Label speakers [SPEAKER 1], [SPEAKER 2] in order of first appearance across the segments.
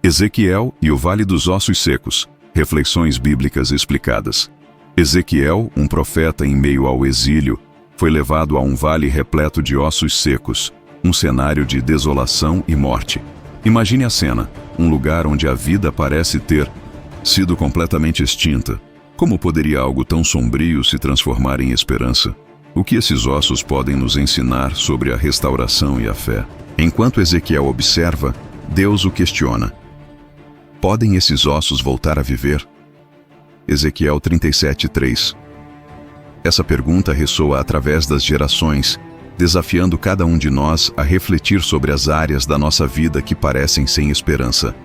[SPEAKER 1] Ezequiel e o Vale dos Ossos Secos. Reflexões bíblicas explicadas. Ezequiel, um profeta em meio ao exílio, foi levado a um vale repleto de ossos secos, um cenário de desolação e morte. Imagine a cena, um lugar onde a vida parece ter sido completamente extinta. Como poderia algo tão sombrio se transformar em esperança? O que esses ossos podem nos ensinar sobre a restauração e a fé? Enquanto Ezequiel observa, Deus o questiona. Podem esses ossos voltar a viver? Ezequiel 37:3. Essa pergunta ressoa através das gerações, desafiando cada um de nós a refletir sobre as áreas da nossa vida que parecem sem esperança.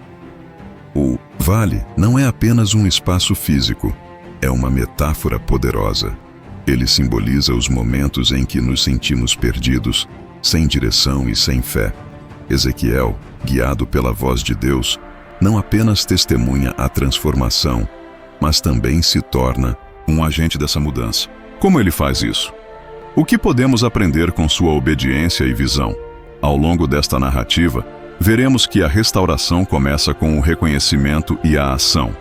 [SPEAKER 1] O vale não é apenas um espaço físico, é uma metáfora poderosa. Ele simboliza os momentos em que nos sentimos perdidos, sem direção e sem fé. Ezequiel, guiado pela voz de Deus, não apenas testemunha a transformação, mas também se torna um agente dessa mudança. Como ele faz isso? O que podemos aprender com sua obediência e visão? Ao longo desta narrativa, veremos que a restauração começa com o reconhecimento e a ação.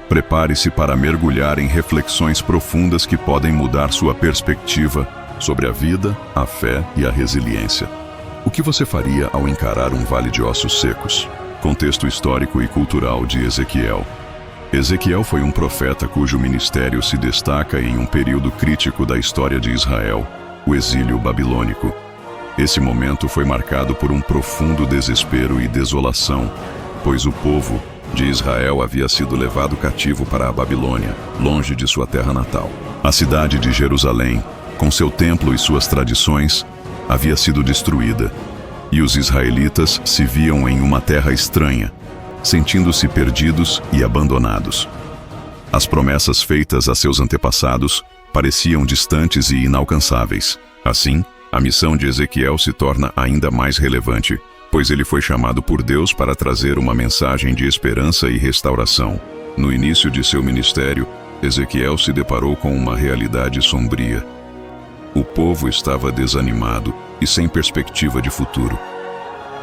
[SPEAKER 1] Prepare-se para mergulhar em reflexões profundas que podem mudar sua perspectiva sobre a vida, a fé e a resiliência. O que você faria ao encarar um vale de ossos secos? Contexto histórico e cultural de Ezequiel. Ezequiel foi um profeta cujo ministério se destaca em um período crítico da história de Israel, o exílio babilônico. Esse momento foi marcado por um profundo desespero e desolação, pois o povo de Israel havia sido levado cativo para a Babilônia, longe de sua terra natal. A cidade de Jerusalém, com seu templo e suas tradições, havia sido destruída, e os israelitas se viam em uma terra estranha, sentindo-se perdidos e abandonados. As promessas feitas a seus antepassados pareciam distantes e inalcançáveis. Assim, a missão de Ezequiel se torna ainda mais relevante, pois ele foi chamado por Deus para trazer uma mensagem de esperança e restauração. No início de seu ministério, Ezequiel se deparou com uma realidade sombria. O povo estava desanimado e sem perspectiva de futuro.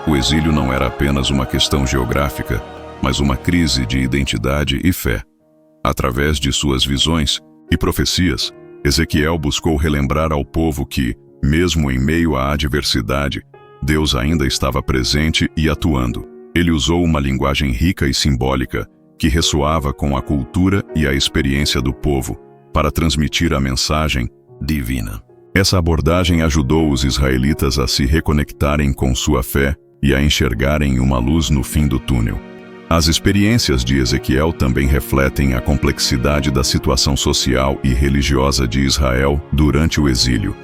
[SPEAKER 1] O exílio não era apenas uma questão geográfica, mas uma crise de identidade e fé. Através de suas visões e profecias, Ezequiel buscou relembrar ao povo que, mesmo em meio à adversidade, Deus ainda estava presente e atuando. Ele usou uma linguagem rica e simbólica, que ressoava com a cultura e a experiência do povo, para transmitir a mensagem divina. Essa abordagem ajudou os israelitas a se reconectarem com sua fé e a enxergarem uma luz no fim do túnel. As experiências de Ezequiel também refletem a complexidade da situação social e religiosa de Israel durante o exílio.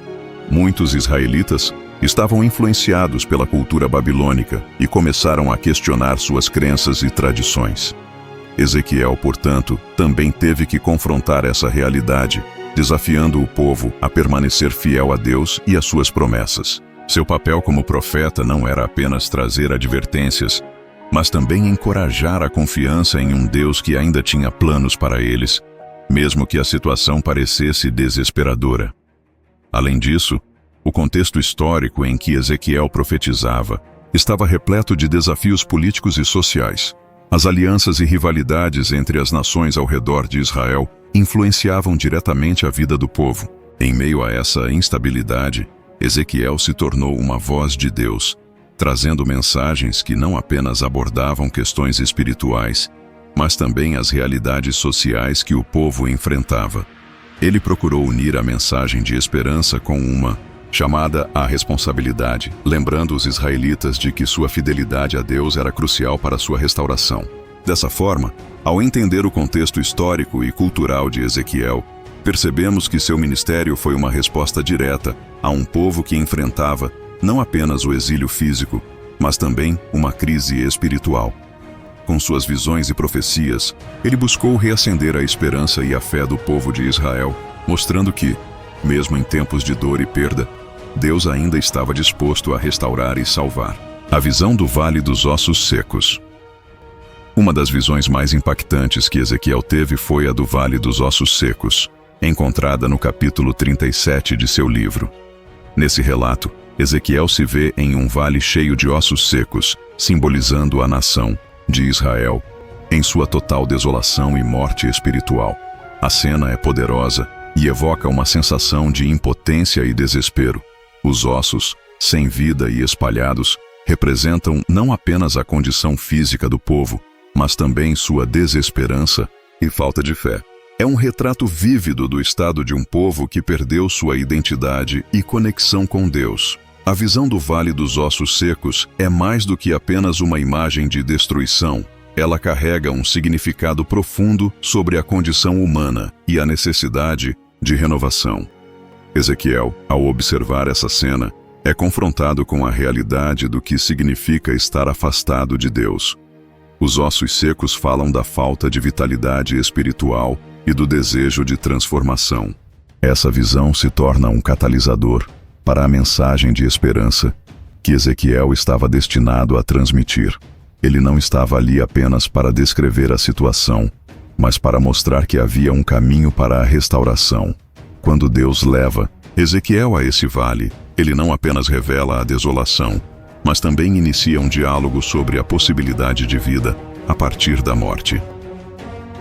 [SPEAKER 1] Muitos israelitas estavam influenciados pela cultura babilônica e começaram a questionar suas crenças e tradições. Ezequiel, portanto, também teve que confrontar essa realidade, desafiando o povo a permanecer fiel a Deus e às suas promessas. Seu papel como profeta não era apenas trazer advertências, mas também encorajar a confiança em um Deus que ainda tinha planos para eles, mesmo que a situação parecesse desesperadora. Além disso, o contexto histórico em que Ezequiel profetizava estava repleto de desafios políticos e sociais. As alianças e rivalidades entre as nações ao redor de Israel influenciavam diretamente a vida do povo. Em meio a essa instabilidade, Ezequiel se tornou uma voz de Deus, trazendo mensagens que não apenas abordavam questões espirituais, mas também as realidades sociais que o povo enfrentava. Ele procurou unir a mensagem de esperança com uma chamada à responsabilidade, lembrando os israelitas de que sua fidelidade a Deus era crucial para sua restauração. Dessa forma, ao entender o contexto histórico e cultural de Ezequiel, percebemos que seu ministério foi uma resposta direta a um povo que enfrentava não apenas o exílio físico, mas também uma crise espiritual. Com suas visões e profecias, ele buscou reacender a esperança e a fé do povo de Israel, mostrando que, mesmo em tempos de dor e perda, Deus ainda estava disposto a restaurar e salvar. A visão do Vale dos Ossos Secos. Uma das visões mais impactantes que Ezequiel teve foi a do Vale dos Ossos Secos, encontrada no capítulo 37 de seu livro. Nesse relato, Ezequiel se vê em um vale cheio de ossos secos, simbolizando a nação, de Israel, em sua total desolação e morte espiritual. A cena é poderosa e evoca uma sensação de impotência e desespero. Os ossos, sem vida e espalhados, representam não apenas a condição física do povo, mas também sua desesperança e falta de fé. É um retrato vívido do estado de um povo que perdeu sua identidade e conexão com Deus. A visão do Vale dos Ossos Secos é mais do que apenas uma imagem de destruição. Ela carrega um significado profundo sobre a condição humana e a necessidade de renovação. Ezequiel, ao observar essa cena, é confrontado com a realidade do que significa estar afastado de Deus. Os ossos secos falam da falta de vitalidade espiritual e do desejo de transformação. Essa visão se torna um catalisador para a mensagem de esperança que Ezequiel estava destinado a transmitir. Ele não estava ali apenas para descrever a situação, mas para mostrar que havia um caminho para a restauração. Quando Deus leva Ezequiel a esse vale, ele não apenas revela a desolação, mas também inicia um diálogo sobre a possibilidade de vida a partir da morte.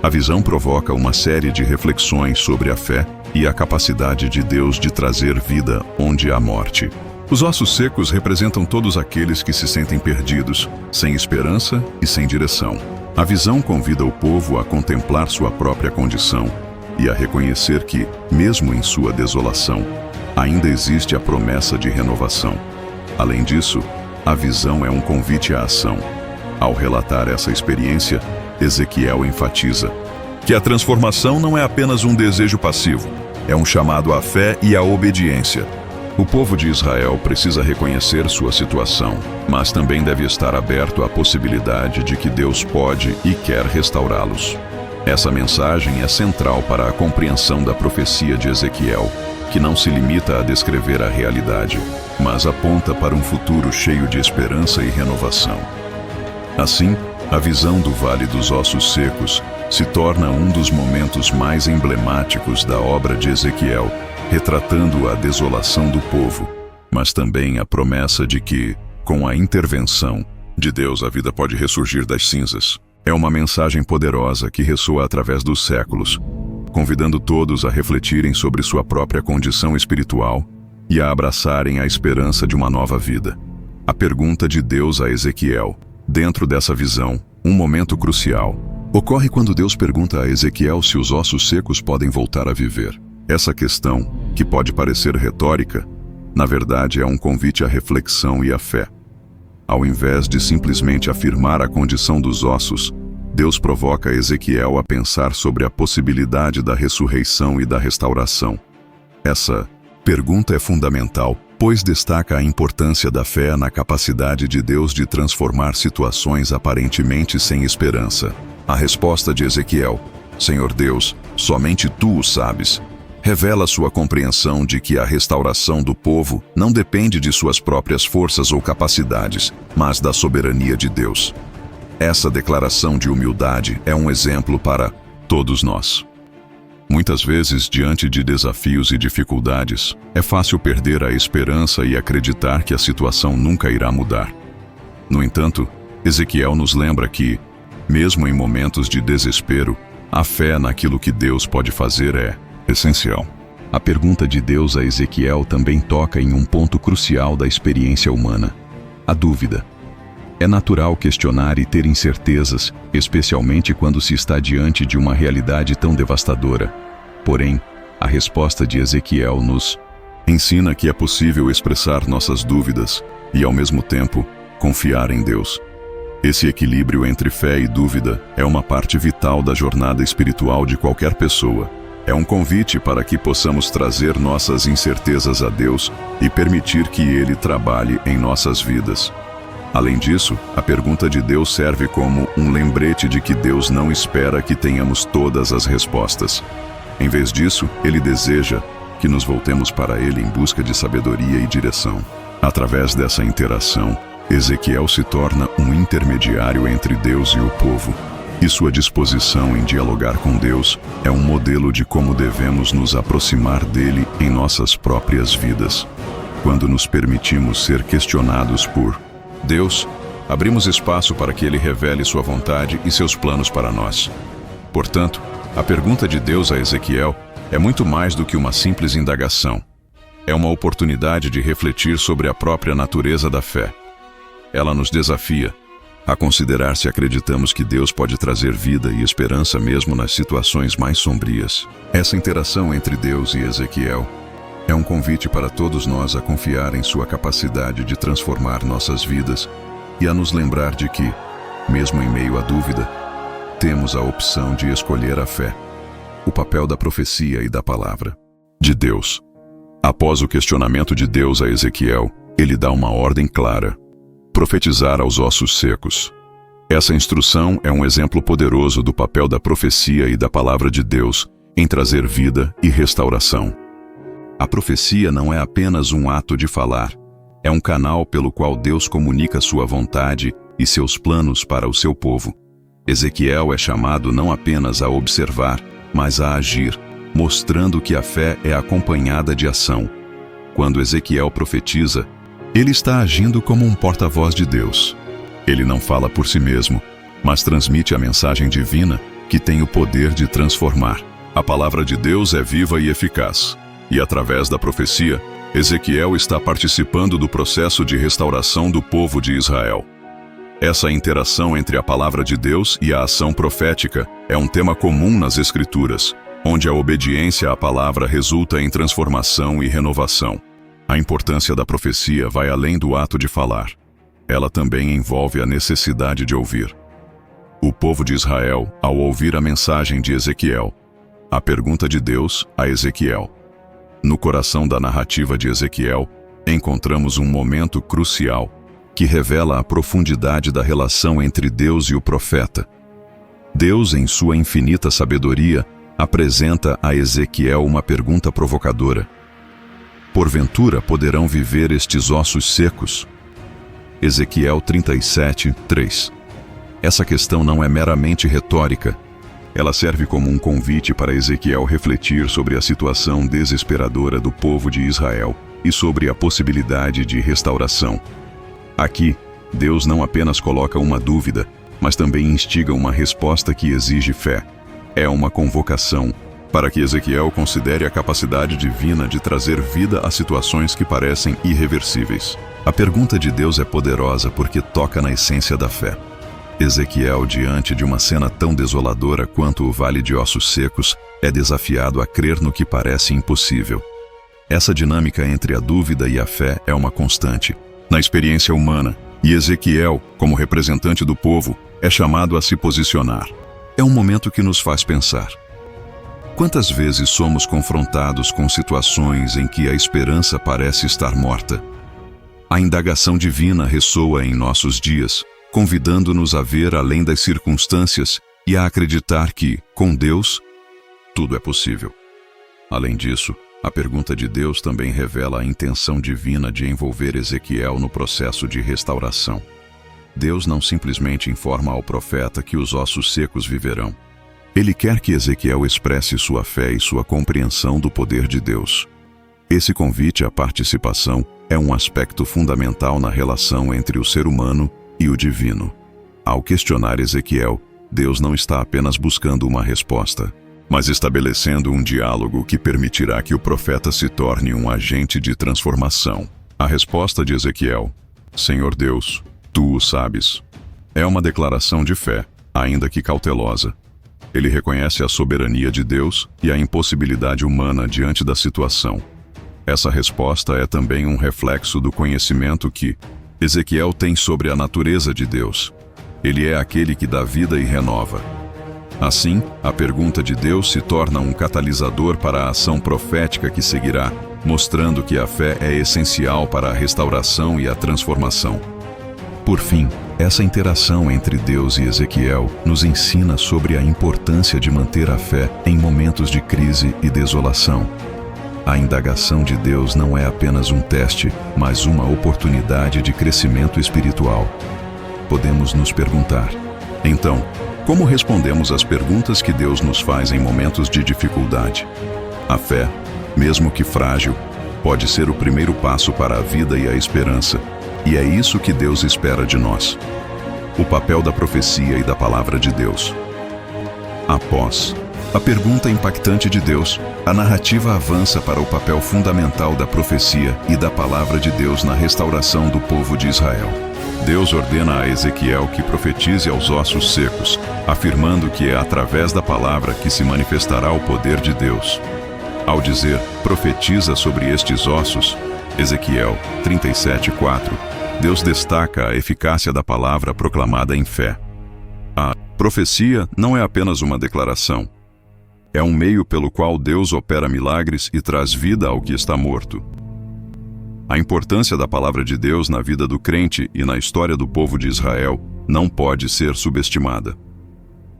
[SPEAKER 1] A visão provoca uma série de reflexões sobre a fé e a capacidade de Deus de trazer vida onde há morte. Os ossos secos representam todos aqueles que se sentem perdidos, sem esperança e sem direção. A visão convida o povo a contemplar sua própria condição e a reconhecer que, mesmo em sua desolação, ainda existe a promessa de renovação. Além disso, a visão é um convite à ação. Ao relatar essa experiência, Ezequiel enfatiza que a transformação não é apenas um desejo passivo, é um chamado à fé e à obediência. O povo de Israel precisa reconhecer sua situação, mas também deve estar aberto à possibilidade de que Deus pode e quer restaurá-los. Essa mensagem é central para a compreensão da profecia de Ezequiel, que não se limita a descrever a realidade, mas aponta para um futuro cheio de esperança e renovação. Assim, a visão do Vale dos Ossos Secos se torna um dos momentos mais emblemáticos da obra de Ezequiel, retratando a desolação do povo, mas também a promessa de que, com a intervenção de Deus, a vida pode ressurgir das cinzas. É uma mensagem poderosa que ressoa através dos séculos, convidando todos a refletirem sobre sua própria condição espiritual e a abraçarem a esperança de uma nova vida. A pergunta de Deus a Ezequiel, dentro dessa visão, um momento crucial, ocorre quando Deus pergunta a Ezequiel se os ossos secos podem voltar a viver. Essa questão, que pode parecer retórica, na verdade é um convite à reflexão e à fé. Ao invés de simplesmente afirmar a condição dos ossos, Deus provoca Ezequiel a pensar sobre a possibilidade da ressurreição e da restauração. Essa pergunta é fundamental, pois destaca a importância da fé na capacidade de Deus de transformar situações aparentemente sem esperança. A resposta de Ezequiel, Senhor Deus, somente Tu o sabes, revela sua compreensão de que a restauração do povo não depende de suas próprias forças ou capacidades, mas da soberania de Deus. Essa declaração de humildade é um exemplo para todos nós. Muitas vezes, diante de desafios e dificuldades, é fácil perder a esperança e acreditar que a situação nunca irá mudar. No entanto, Ezequiel nos lembra que, mesmo em momentos de desespero, a fé naquilo que Deus pode fazer é essencial. A pergunta de Deus a Ezequiel também toca em um ponto crucial da experiência humana: a dúvida. É natural questionar e ter incertezas, especialmente quando se está diante de uma realidade tão devastadora. Porém, a resposta de Ezequiel nos ensina que é possível expressar nossas dúvidas e, ao mesmo tempo, confiar em Deus. Esse equilíbrio entre fé e dúvida é uma parte vital da jornada espiritual de qualquer pessoa. É um convite para que possamos trazer nossas incertezas a Deus e permitir que Ele trabalhe em nossas vidas. Além disso, a pergunta de Deus serve como um lembrete de que Deus não espera que tenhamos todas as respostas. Em vez disso, Ele deseja que nos voltemos para Ele em busca de sabedoria e direção. Através dessa interação, Ezequiel se torna um intermediário entre Deus e o povo, e sua disposição em dialogar com Deus é um modelo de como devemos nos aproximar dele em nossas próprias vidas. Quando nos permitimos ser questionados por Deus, abrimos espaço para que Ele revele sua vontade e seus planos para nós. Portanto, a pergunta de Deus a Ezequiel é muito mais do que uma simples indagação. É uma oportunidade de refletir sobre a própria natureza da fé. Ela nos desafia a considerar se acreditamos que Deus pode trazer vida e esperança mesmo nas situações mais sombrias. Essa interação entre Deus e Ezequiel é um convite para todos nós a confiar em sua capacidade de transformar nossas vidas e a nos lembrar de que, mesmo em meio à dúvida, temos a opção de escolher a fé, o papel da profecia e da palavra de Deus. Após o questionamento de Deus a Ezequiel, ele dá uma ordem clara: profetizar aos ossos secos. Essa instrução é um exemplo poderoso do papel da profecia e da palavra de Deus em trazer vida e restauração. A profecia não é apenas um ato de falar, é um canal pelo qual Deus comunica sua vontade e seus planos para o seu povo. Ezequiel é chamado não apenas a observar, mas a agir, mostrando que a fé é acompanhada de ação. Quando Ezequiel profetiza, ele está agindo como um porta-voz de Deus. Ele não fala por si mesmo, mas transmite a mensagem divina que tem o poder de transformar. A palavra de Deus é viva e eficaz, e através da profecia, Ezequiel está participando do processo de restauração do povo de Israel. Essa interação entre a palavra de Deus e a ação profética é um tema comum nas Escrituras, onde a obediência à palavra resulta em transformação e renovação. A importância da profecia vai além do ato de falar. Ela também envolve a necessidade de ouvir. O povo de Israel, ao ouvir a mensagem de Ezequiel, a pergunta de Deus a Ezequiel. No coração da narrativa de Ezequiel, encontramos um momento crucial que revela a profundidade da relação entre Deus e o profeta. Deus, em sua infinita sabedoria, apresenta a Ezequiel uma pergunta provocadora: porventura poderão viver estes ossos secos? Ezequiel 37, 3. Essa questão não é meramente retórica. Ela serve como um convite para Ezequiel refletir sobre a situação desesperadora do povo de Israel e sobre a possibilidade de restauração. Aqui, Deus não apenas coloca uma dúvida, mas também instiga uma resposta que exige fé. É uma convocação para que Ezequiel considere a capacidade divina de trazer vida a situações que parecem irreversíveis. A pergunta de Deus é poderosa porque toca na essência da fé. Ezequiel, diante de uma cena tão desoladora quanto o vale de ossos secos, é desafiado a crer no que parece impossível. Essa dinâmica entre a dúvida e a fé é uma constante na experiência humana, e Ezequiel, como representante do povo, é chamado a se posicionar. É um momento que nos faz pensar. Quantas vezes somos confrontados com situações em que a esperança parece estar morta? A indagação divina ressoa em nossos dias, convidando-nos a ver além das circunstâncias e a acreditar que, com Deus, tudo é possível. Além disso, a pergunta de Deus também revela a intenção divina de envolver Ezequiel no processo de restauração. Deus não simplesmente informa ao profeta que os ossos secos viverão. Ele quer que Ezequiel expresse sua fé e sua compreensão do poder de Deus. Esse convite à participação é um aspecto fundamental na relação entre o ser humano e o divino. Ao questionar Ezequiel, Deus não está apenas buscando uma resposta, mas estabelecendo um diálogo que permitirá que o profeta se torne um agente de transformação. A resposta de Ezequiel: Senhor Deus, tu o sabes, é uma declaração de fé, ainda que cautelosa. Ele reconhece a soberania de Deus e a impossibilidade humana diante da situação. Essa resposta é também um reflexo do conhecimento que Ezequiel tem sobre a natureza de Deus. Ele é aquele que dá vida e renova. Assim, a pergunta de Deus se torna um catalisador para a ação profética que seguirá, mostrando que a fé é essencial para a restauração e a transformação. Por fim, essa interação entre Deus e Ezequiel nos ensina sobre a importância de manter a fé em momentos de crise e desolação. A indagação de Deus não é apenas um teste, mas uma oportunidade de crescimento espiritual. Podemos nos perguntar: então, como respondemos às perguntas que Deus nos faz em momentos de dificuldade? A fé, mesmo que frágil, pode ser o primeiro passo para a vida e a esperança. E é isso que Deus espera de nós. O papel da profecia e da palavra de Deus. Após a pergunta impactante de Deus, a narrativa avança para o papel fundamental da profecia e da palavra de Deus na restauração do povo de Israel. Deus ordena a Ezequiel que profetize aos ossos secos, afirmando que é através da palavra que se manifestará o poder de Deus. Ao dizer, profetiza sobre estes ossos, Ezequiel 37:4, Deus destaca a eficácia da palavra proclamada em fé. A profecia não é apenas uma declaração. É um meio pelo qual Deus opera milagres e traz vida ao que está morto. A importância da palavra de Deus na vida do crente e na história do povo de Israel não pode ser subestimada.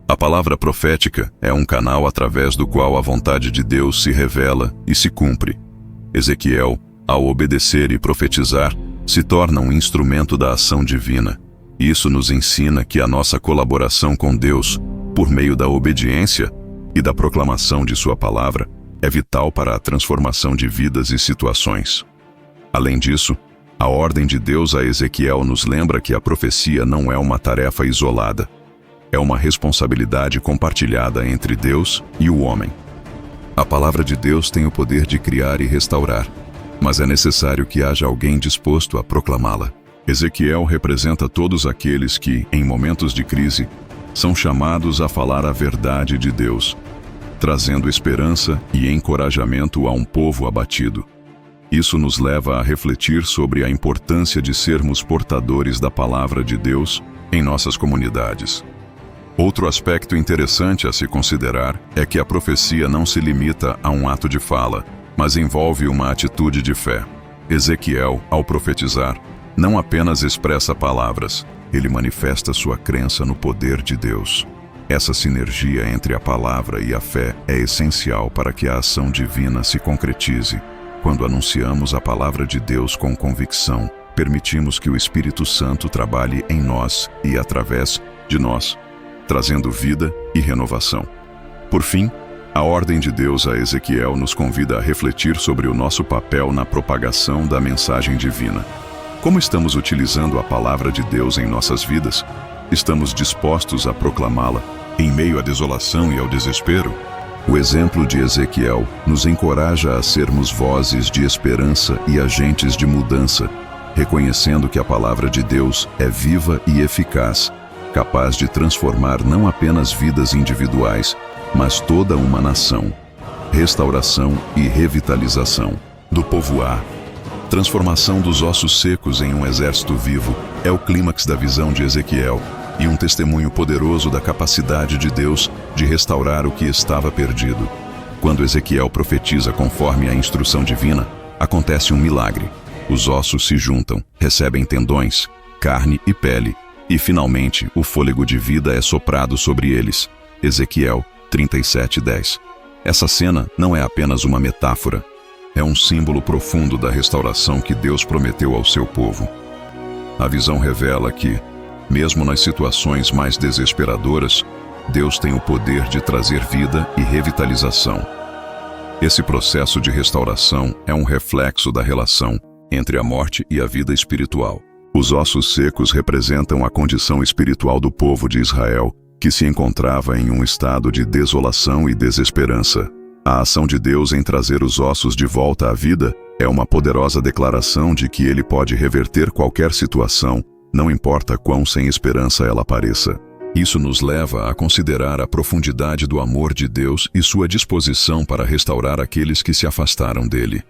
[SPEAKER 1] A palavra profética é um canal através do qual a vontade de Deus se revela e se cumpre. Ezequiel, ao obedecer e profetizar, se torna um instrumento da ação divina. Isso nos ensina que a nossa colaboração com Deus, por meio da obediência e da proclamação de sua palavra, é vital para a transformação de vidas e situações. Além disso, a ordem de Deus a Ezequiel nos lembra que a profecia não é uma tarefa isolada. É uma responsabilidade compartilhada entre Deus e o homem. A palavra de Deus tem o poder de criar e restaurar, mas é necessário que haja alguém disposto a proclamá-la. Ezequiel representa todos aqueles que, em momentos de crise, são chamados a falar a verdade de Deus, trazendo esperança e encorajamento a um povo abatido. Isso nos leva a refletir sobre a importância de sermos portadores da palavra de Deus em nossas comunidades. Outro aspecto interessante a se considerar é que a profecia não se limita a um ato de fala, mas envolve uma atitude de fé. Ezequiel, ao profetizar, não apenas expressa palavras, ele manifesta sua crença no poder de Deus. Essa sinergia entre a palavra e a fé é essencial para que a ação divina se concretize. Quando anunciamos a palavra de Deus com convicção, permitimos que o Espírito Santo trabalhe em nós e através de nós, trazendo vida e renovação. Por fim, a ordem de Deus a Ezequiel nos convida a refletir sobre o nosso papel na propagação da mensagem divina. Como estamos utilizando a palavra de Deus em nossas vidas? Estamos dispostos a proclamá-la em meio à desolação e ao desespero? O exemplo de Ezequiel nos encoraja a sermos vozes de esperança e agentes de mudança, reconhecendo que a palavra de Deus é viva e eficaz, capaz de transformar não apenas vidas individuais, mas toda uma nação. Restauração e revitalização do povo A. Transformação dos ossos secos em um exército vivo é o clímax da visão de Ezequiel e um testemunho poderoso da capacidade de Deus de restaurar o que estava perdido. Quando Ezequiel profetiza conforme a instrução divina, acontece um milagre. Os ossos se juntam, recebem tendões, carne e pele, e finalmente o fôlego de vida é soprado sobre eles. Ezequiel 37:10. Essa cena não é apenas uma metáfora, é um símbolo profundo da restauração que Deus prometeu ao seu povo. A visão revela que, mesmo nas situações mais desesperadoras, Deus tem o poder de trazer vida e revitalização. Esse processo de restauração é um reflexo da relação entre a morte e a vida espiritual. Os ossos secos representam a condição espiritual do povo de Israel, que se encontrava em um estado de desolação e desesperança. A ação de Deus em trazer os ossos de volta à vida é uma poderosa declaração de que Ele pode reverter qualquer situação, não importa quão sem esperança ela pareça. Isso nos leva a considerar a profundidade do amor de Deus e sua disposição para restaurar aqueles que se afastaram dele.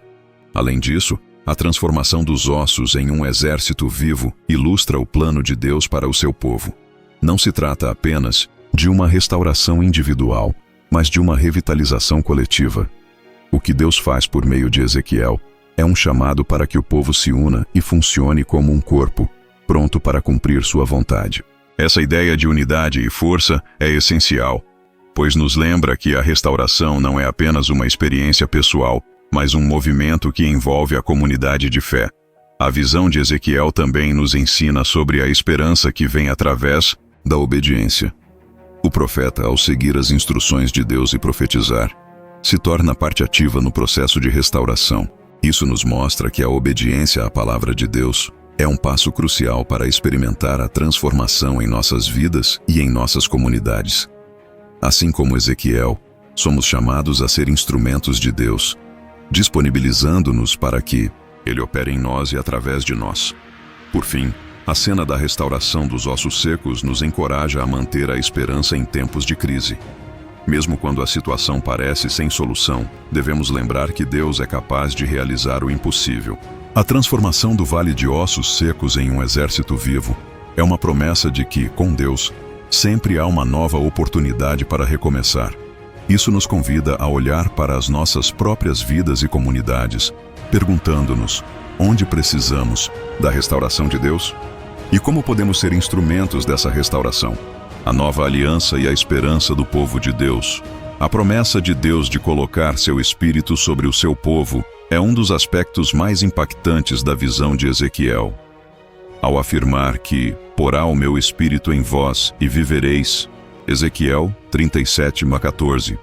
[SPEAKER 1] Além disso, a transformação dos ossos em um exército vivo ilustra o plano de Deus para o seu povo. Não se trata apenas de uma restauração individual, mas de uma revitalização coletiva. O que Deus faz por meio de Ezequiel é um chamado para que o povo se una e funcione como um corpo, pronto para cumprir sua vontade. Essa ideia de unidade e força é essencial, pois nos lembra que a restauração não é apenas uma experiência pessoal, mas um movimento que envolve a comunidade de fé. A visão de Ezequiel também nos ensina sobre a esperança que vem através da obediência. O profeta, ao seguir as instruções de Deus e profetizar, se torna parte ativa no processo de restauração. Isso nos mostra que a obediência à palavra de Deus é um passo crucial para experimentar a transformação em nossas vidas e em nossas comunidades. Assim como Ezequiel, somos chamados a ser instrumentos de Deus, disponibilizando-nos para que Ele opere em nós e através de nós. Por fim, a cena da restauração dos ossos secos nos encoraja a manter a esperança em tempos de crise. Mesmo quando a situação parece sem solução, devemos lembrar que Deus é capaz de realizar o impossível. A transformação do vale de ossos secos em um exército vivo é uma promessa de que, com Deus, sempre há uma nova oportunidade para recomeçar. Isso nos convida a olhar para as nossas próprias vidas e comunidades, perguntando-nos onde precisamos da restauração de Deus e como podemos ser instrumentos dessa restauração. A nova aliança e a esperança do povo de Deus. A promessa de Deus de colocar seu Espírito sobre o seu povo é um dos aspectos mais impactantes da visão de Ezequiel. Ao afirmar que porá o meu Espírito em vós e vivereis, Ezequiel 37:14.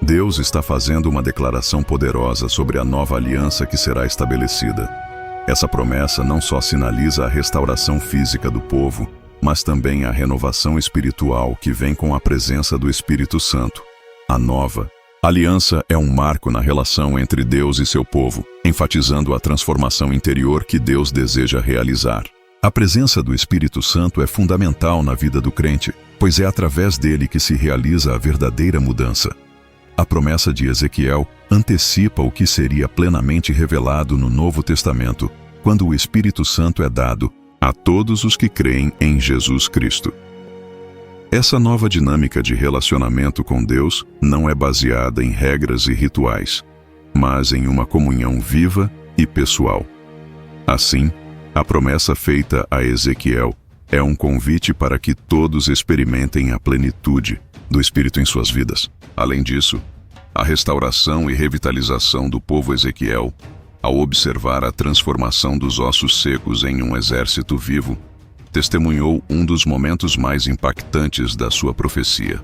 [SPEAKER 1] Deus está fazendo uma declaração poderosa sobre a nova aliança que será estabelecida. Essa promessa não só sinaliza a restauração física do povo, mas também a renovação espiritual que vem com a presença do Espírito Santo. A nova aliança é um marco na relação entre Deus e seu povo, enfatizando a transformação interior que Deus deseja realizar. A presença do Espírito Santo é fundamental na vida do crente, pois é através dele que se realiza a verdadeira mudança. A promessa de Ezequiel antecipa o que seria plenamente revelado no Novo Testamento, quando o Espírito Santo é dado a todos os que creem em Jesus Cristo. Essa nova dinâmica de relacionamento com Deus não é baseada em regras e rituais, mas em uma comunhão viva e pessoal. Assim, a promessa feita a Ezequiel é um convite para que todos experimentem a plenitude do Espírito em suas vidas. Além disso, a restauração e revitalização do povo Ezequiel, ao observar a transformação dos ossos secos em um exército vivo, testemunhou um dos momentos mais impactantes da sua profecia.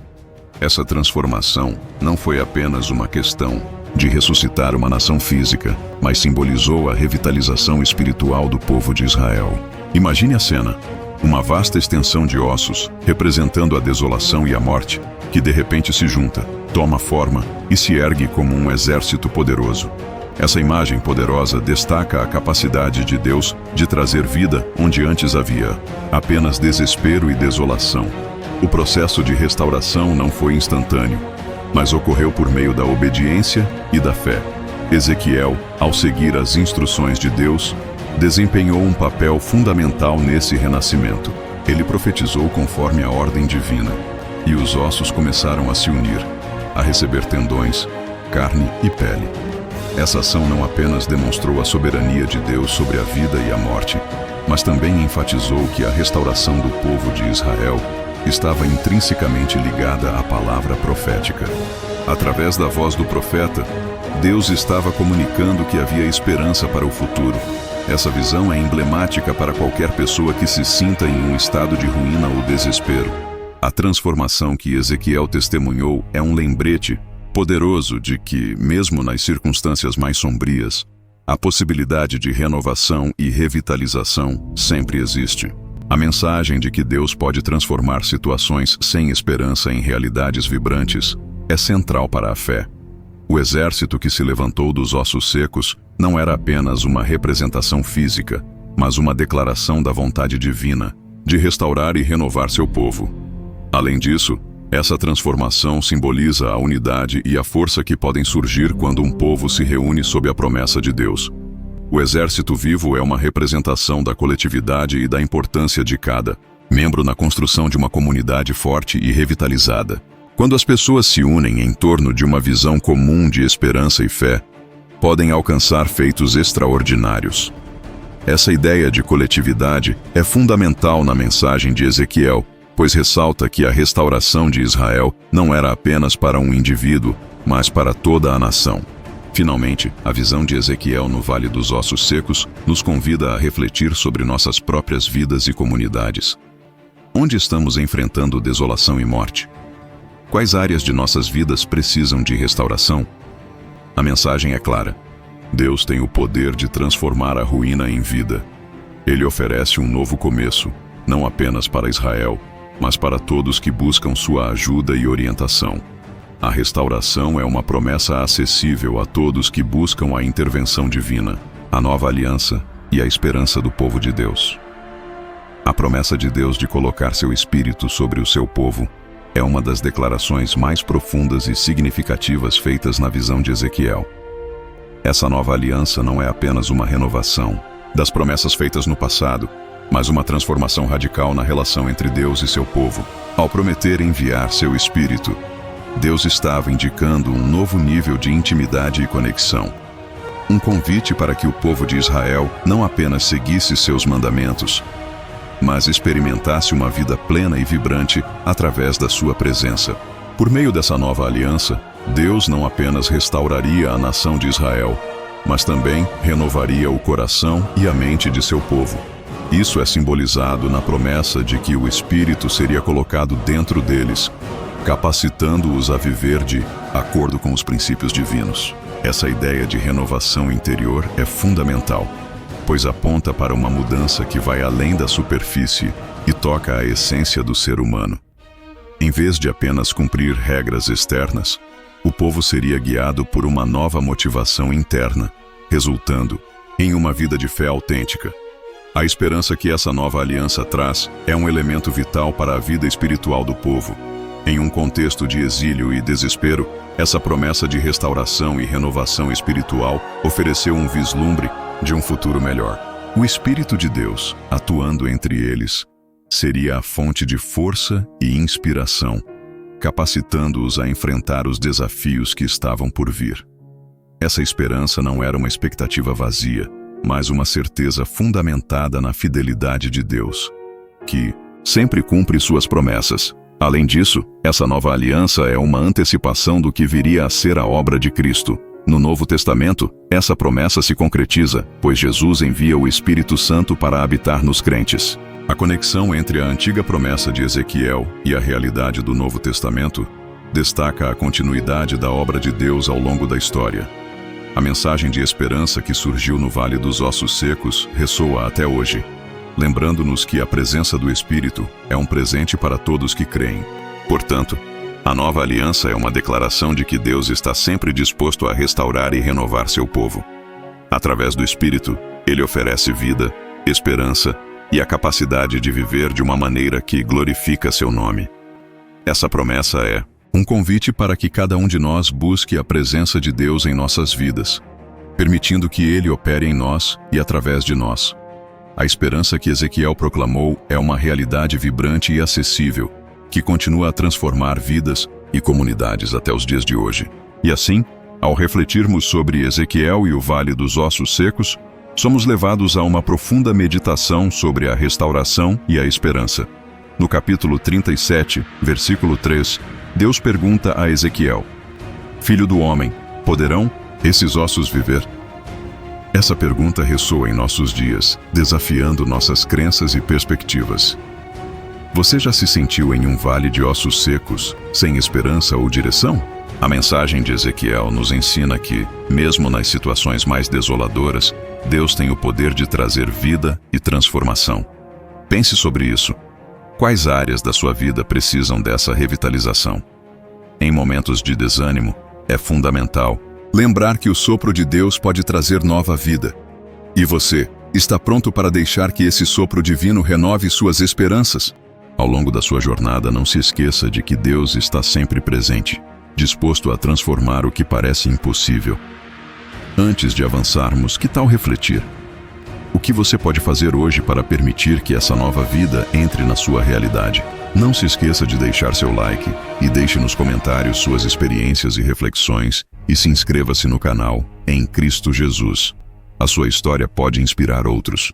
[SPEAKER 1] Essa transformação não foi apenas uma questão de ressuscitar uma nação física, mas simbolizou a revitalização espiritual do povo de Israel. Imagine a cena: uma vasta extensão de ossos, representando a desolação e a morte, que de repente se junta, toma forma e se ergue como um exército poderoso. Essa imagem poderosa destaca a capacidade de Deus de trazer vida onde antes havia apenas desespero e desolação. O processo de restauração não foi instantâneo, mas ocorreu por meio da obediência e da fé. Ezequiel, ao seguir as instruções de Deus, desempenhou um papel fundamental nesse renascimento. Ele profetizou conforme a ordem divina, e os ossos começaram a se unir, a receber tendões, carne e pele. Essa ação não apenas demonstrou a soberania de Deus sobre a vida e a morte, mas também enfatizou que a restauração do povo de Israel estava intrinsecamente ligada à palavra profética. Através da voz do profeta, Deus estava comunicando que havia esperança para o futuro. Essa visão é emblemática para qualquer pessoa que se sinta em um estado de ruína ou desespero. A transformação que Ezequiel testemunhou é um lembrete poderoso de que, mesmo nas circunstâncias mais sombrias, a possibilidade de renovação e revitalização sempre existe. A mensagem de que Deus pode transformar situações sem esperança em realidades vibrantes é central para a fé. O exército que se levantou dos ossos secos não era apenas uma representação física, mas uma declaração da vontade divina de restaurar e renovar seu povo. Além disso, essa transformação simboliza a unidade e a força que podem surgir quando um povo se reúne sob a promessa de Deus. O exército vivo é uma representação da coletividade e da importância de cada membro na construção de uma comunidade forte e revitalizada. Quando as pessoas se unem em torno de uma visão comum de esperança e fé, podem alcançar feitos extraordinários. Essa ideia de coletividade é fundamental na mensagem de Ezequiel, pois ressalta que a restauração de Israel não era apenas para um indivíduo, mas para toda a nação. Finalmente, a visão de Ezequiel no Vale dos Ossos Secos nos convida a refletir sobre nossas próprias vidas e comunidades. Onde estamos enfrentando desolação e morte? Quais áreas de nossas vidas precisam de restauração? A mensagem é clara: Deus tem o poder de transformar a ruína em vida. Ele oferece um novo começo, não apenas para Israel, mas para todos que buscam sua ajuda e orientação. A restauração é uma promessa acessível a todos que buscam a intervenção divina, a nova aliança e a esperança do povo de Deus. A promessa de Deus de colocar seu Espírito sobre o seu povo é uma das declarações mais profundas e significativas feitas na visão de Ezequiel. Essa nova aliança não é apenas uma renovação das promessas feitas no passado, mas uma transformação radical na relação entre Deus e seu povo. Ao prometer enviar seu Espírito, Deus estava indicando um novo nível de intimidade e conexão. Um convite para que o povo de Israel não apenas seguisse seus mandamentos, mas experimentasse uma vida plena e vibrante através da sua presença. Por meio dessa nova aliança, Deus não apenas restauraria a nação de Israel, mas também renovaria o coração e a mente de seu povo. Isso é simbolizado na promessa de que o Espírito seria colocado dentro deles, capacitando-os a viver de acordo com os princípios divinos. Essa ideia de renovação interior é fundamental, pois aponta para uma mudança que vai além da superfície e toca a essência do ser humano. Em vez de apenas cumprir regras externas, o povo seria guiado por uma nova motivação interna, resultando em uma vida de fé autêntica. A esperança que essa nova aliança traz é um elemento vital para a vida espiritual do povo. Em um contexto de exílio e desespero, essa promessa de restauração e renovação espiritual ofereceu um vislumbre de um futuro melhor. O Espírito de Deus, atuando entre eles, seria a fonte de força e inspiração, capacitando-os a enfrentar os desafios que estavam por vir. Essa esperança não era uma expectativa vazia, mas uma certeza fundamentada na fidelidade de Deus, que sempre cumpre suas promessas. Além disso, essa nova aliança é uma antecipação do que viria a ser a obra de Cristo. No Novo Testamento, essa promessa se concretiza, pois Jesus envia o Espírito Santo para habitar nos crentes. A conexão entre a antiga promessa de Ezequiel e a realidade do Novo Testamento destaca a continuidade da obra de Deus ao longo da história. A mensagem de esperança que surgiu no Vale dos Ossos Secos ressoa até hoje, lembrando-nos que a presença do Espírito é um presente para todos que creem. Portanto, a nova aliança é uma declaração de que Deus está sempre disposto a restaurar e renovar seu povo. Através do Espírito, Ele oferece vida, esperança e a capacidade de viver de uma maneira que glorifica seu nome. Essa promessa é um convite para que cada um de nós busque a presença de Deus em nossas vidas, permitindo que Ele opere em nós e através de nós. A esperança que Ezequiel proclamou é uma realidade vibrante e acessível, que continua a transformar vidas e comunidades até os dias de hoje. E assim, ao refletirmos sobre Ezequiel e o Vale dos Ossos Secos, somos levados a uma profunda meditação sobre a restauração e a esperança. No capítulo 37, versículo 3, Deus pergunta a Ezequiel: Filho do homem, poderão esses ossos viver? Essa pergunta ressoa em nossos dias, desafiando nossas crenças e perspectivas. Você já se sentiu em um vale de ossos secos, sem esperança ou direção? A mensagem de Ezequiel nos ensina que, mesmo nas situações mais desoladoras, Deus tem o poder de trazer vida e transformação. Pense sobre isso. Quais áreas da sua vida precisam dessa revitalização? Em momentos de desânimo, é fundamental lembrar que o sopro de Deus pode trazer nova vida. E você, está pronto para deixar que esse sopro divino renove suas esperanças? Ao longo da sua jornada, não se esqueça de que Deus está sempre presente, disposto a transformar o que parece impossível. Antes de avançarmos, que tal refletir? O que você pode fazer hoje para permitir que essa nova vida entre na sua realidade? Não se esqueça de deixar seu like e deixe nos comentários suas experiências e reflexões e se inscreva-se no canal Em Cristo Jesus. A sua história pode inspirar outros.